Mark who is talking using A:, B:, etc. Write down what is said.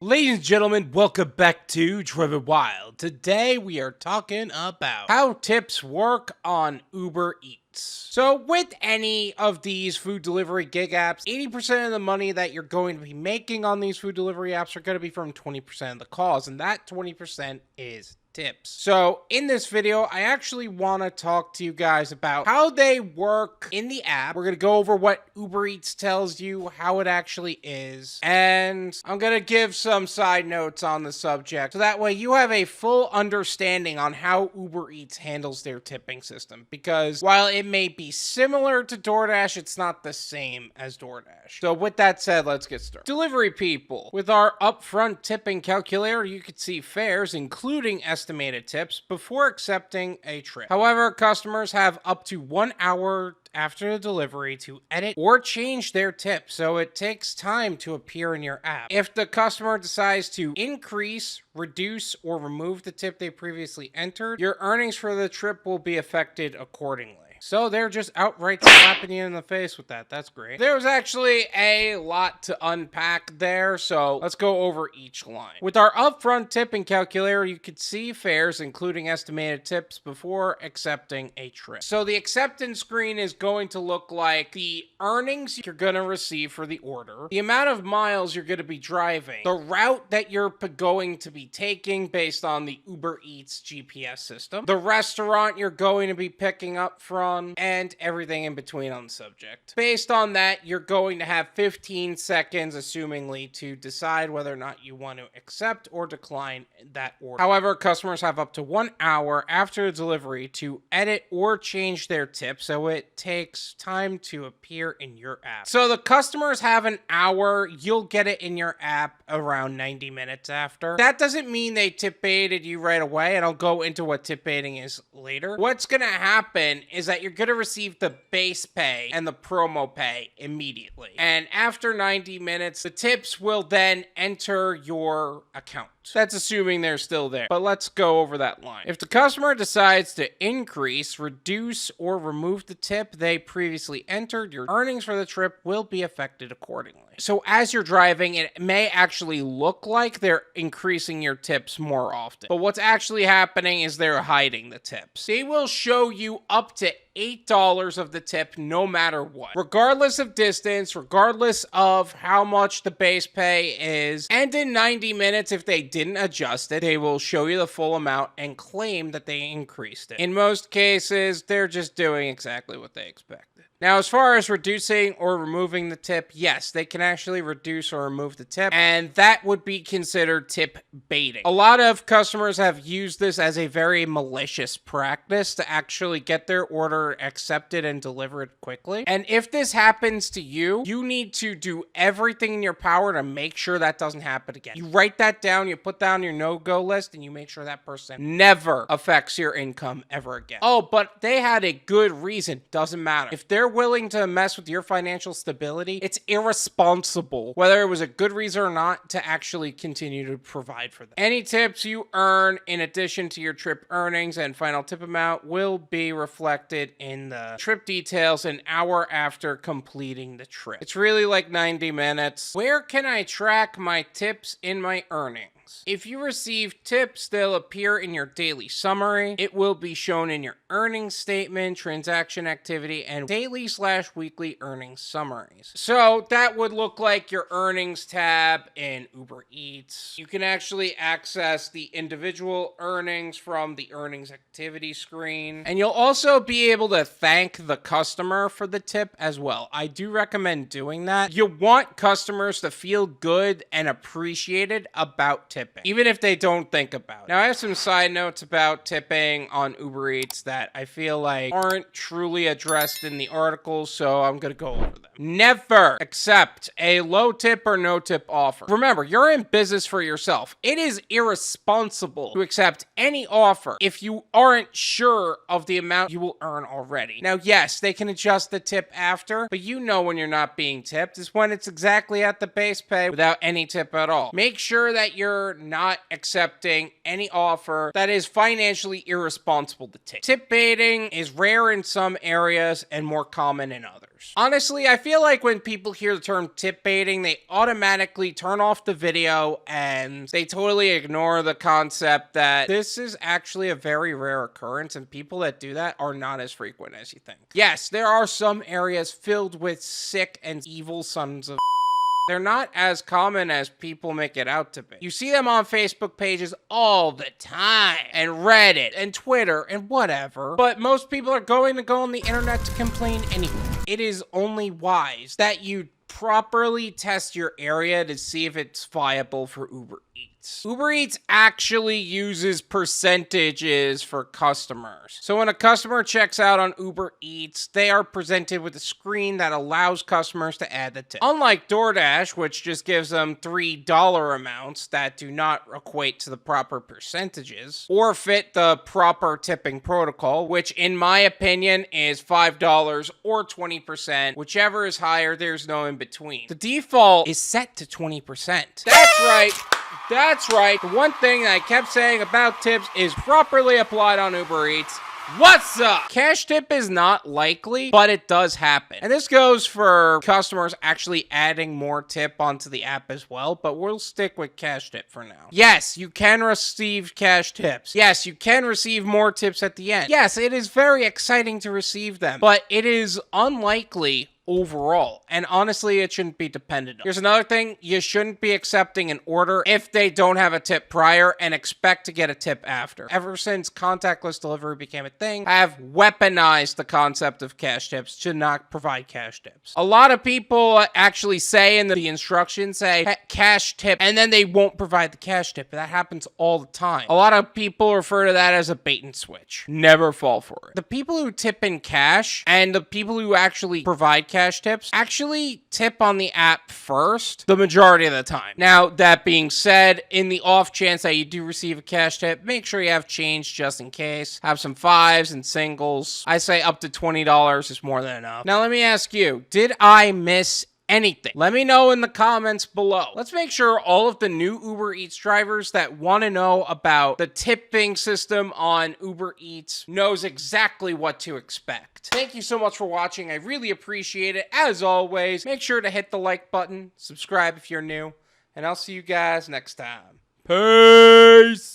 A: Ladies and gentlemen, welcome back to Driven Wild. Today we are talking about how tips work on Uber Eats. So with any of these food delivery gig apps, 80% of the money that you're going to be making on these food delivery apps are going to be from 20% of the calls, and that 20% is tips. So in this video, I actually want to talk to you guys about how they work in the app. We're going to go over what Uber Eats tells you, how it actually is, and I'm going to give some side notes on the subject so that way you have a full understanding on how Uber Eats handles their tipping system, because while it may be similar to DoorDash, it's not the same as DoorDash. So with that said, let's get started. Delivery people. With our Upfront tipping calculator, you can see fares, including estimated tips, before accepting a trip. However, customers have up to 1 hour after the delivery to edit or change their tip, so it takes time to appear in your app. If the customer decides to increase, reduce, or remove the tip they previously entered, your earnings for the trip will be affected accordingly. So they're just outright slapping you in the face with that. That's great. There was actually a lot to unpack there, so let's go over each line. With our upfront tipping calculator, you could see fares, including estimated tips, before accepting a trip. So the acceptance screen is going to look like the earnings you're going to receive for the order, the amount of miles you're going to be driving, the route that you're going to be taking based on the Uber Eats GPS system, the restaurant you're going to be picking up from, and everything in between on the subject. Based on that, you're going to have 15 seconds, assumingly, to decide whether or not you want to accept or decline that order. However, customers have up to 1 hour after the delivery to edit or change their tip, so it takes time to appear in your app. So the customers have an hour, you'll get it in your app around 90 minutes after. That doesn't mean they tip baited you right away, and I'll go into what tip baiting is later. What's gonna happen is that you're going to receive the base pay and the promo pay immediately. And after 90 minutes, the tips will then enter your account. That's assuming they're still there. But let's go over that line. If the customer decides to increase, reduce, or remove the tip they previously entered, your earnings for the trip will be affected accordingly. So as you're driving, it may actually look like they're increasing your tips more often. But what's actually happening is they're hiding the tips. They will show you up to $8 of the tip no matter what. Regardless of distance, regardless of how much the base pay is, and in 90 minutes, if they didn't adjust it, they will show you the full amount and claim that they increased it. In most cases, they're just doing exactly what they expected. Now, as far as reducing or removing the tip, yes, they can actually reduce or remove the tip, and that would be considered tip baiting. A lot of customers have used this as a very malicious practice to actually get their order accepted and delivered quickly. And if this happens to you, you need to do everything in your power to make sure that doesn't happen again. You write that down, you put down your no-go list, and you make sure that person never affects your income ever again. Oh, but they had a good reason. Doesn't matter. If they're willing to mess with your financial stability, it's irresponsible, whether it was a good reason or not, to actually continue to provide for them. Any tips you earn in addition to your trip earnings and final tip amount will be reflected in the trip details an hour after completing the trip. It's really like 90 minutes. Where can I track my tips in my earnings? If you receive tips, they'll appear in your daily summary. It will be shown in your earnings statement, transaction activity, and daily/weekly earnings summaries. So that would look like your earnings tab in Uber Eats. You can actually access the individual earnings from the earnings activity screen. And you'll also be able to thank the customer for the tip as well. I do recommend doing that. You want customers to feel good and appreciated about tipping, even if they don't think about it. Now, I have some side notes about tipping on Uber Eats that I feel like aren't truly addressed in the article, so I'm gonna go over them. Never accept a low tip or no tip offer. Remember, you're in business for yourself. It is irresponsible to accept any offer if you aren't sure of the amount you will earn already. Now, yes, they can adjust the tip after, but you know when you're not being tipped is when it's exactly at the base pay without any tip at all. Make sure that you're never not accepting any offer that is financially irresponsible to tip. Tip baiting is rare in some areas and more common in others. Honestly, I feel like when people hear the term tip baiting, they automatically turn off the video and they totally ignore the concept that this is actually a very rare occurrence and people that do that are not as frequent as you think. Yes, there are some areas filled with sick and evil sons of they're not as common as people make it out to be. You see them on Facebook pages all the time, and Reddit, and Twitter, and whatever. But most people are going to go on the internet to complain anyway. It is only wise that you properly test your area to see if it's viable for Uber Eats. Uber Eats actually uses percentages for customers. So when a customer checks out on Uber Eats, they are presented with a screen that allows customers to add the tip. Unlike DoorDash, which just gives them $3 amounts that do not equate to the proper percentages or fit the proper tipping protocol, which in my opinion is $5 or 20%. Whichever is higher, there's no in between. The default is set to 20%. That's right. That's right. The one thing that I kept saying about tips is properly applied on Uber Eats. What's up? Cash tip is not likely, but it does happen. And this goes for customers actually adding more tip onto the app as well, but we'll stick with cash tip for now. Yes, you can receive cash tips. Yes, you can receive more tips at the end. Yes, it is very exciting to receive them, but it is unlikely overall, and honestly, it shouldn't be dependent on. Here's another thing: you shouldn't be accepting an order if they don't have a tip prior and expect to get a tip after. Ever since contactless delivery became a thing, I have weaponized the concept of cash tips to not provide cash tips. A lot of people actually say in the instructions, say cash tip, and then they won't provide the cash tip. That happens all the time. A lot of people refer to that as a bait and switch. Never fall for it. The people who tip in cash and the people who actually provide cash tips actually tip on the app first the majority of the time. Now, that being said, in the off chance that you do receive a cash tip, make sure you have change just in case. Have some fives and singles. I say up to $20 is more than enough. Now, let me ask you, did I miss anything? Let me know in the comments below. Let's make sure all of the new Uber Eats drivers that want to know about the tipping system on Uber Eats knows exactly what to expect. Thank you so much for watching. I really appreciate it. As always, make sure to hit the like button, subscribe if you're new, and I'll see you guys next time. Peace!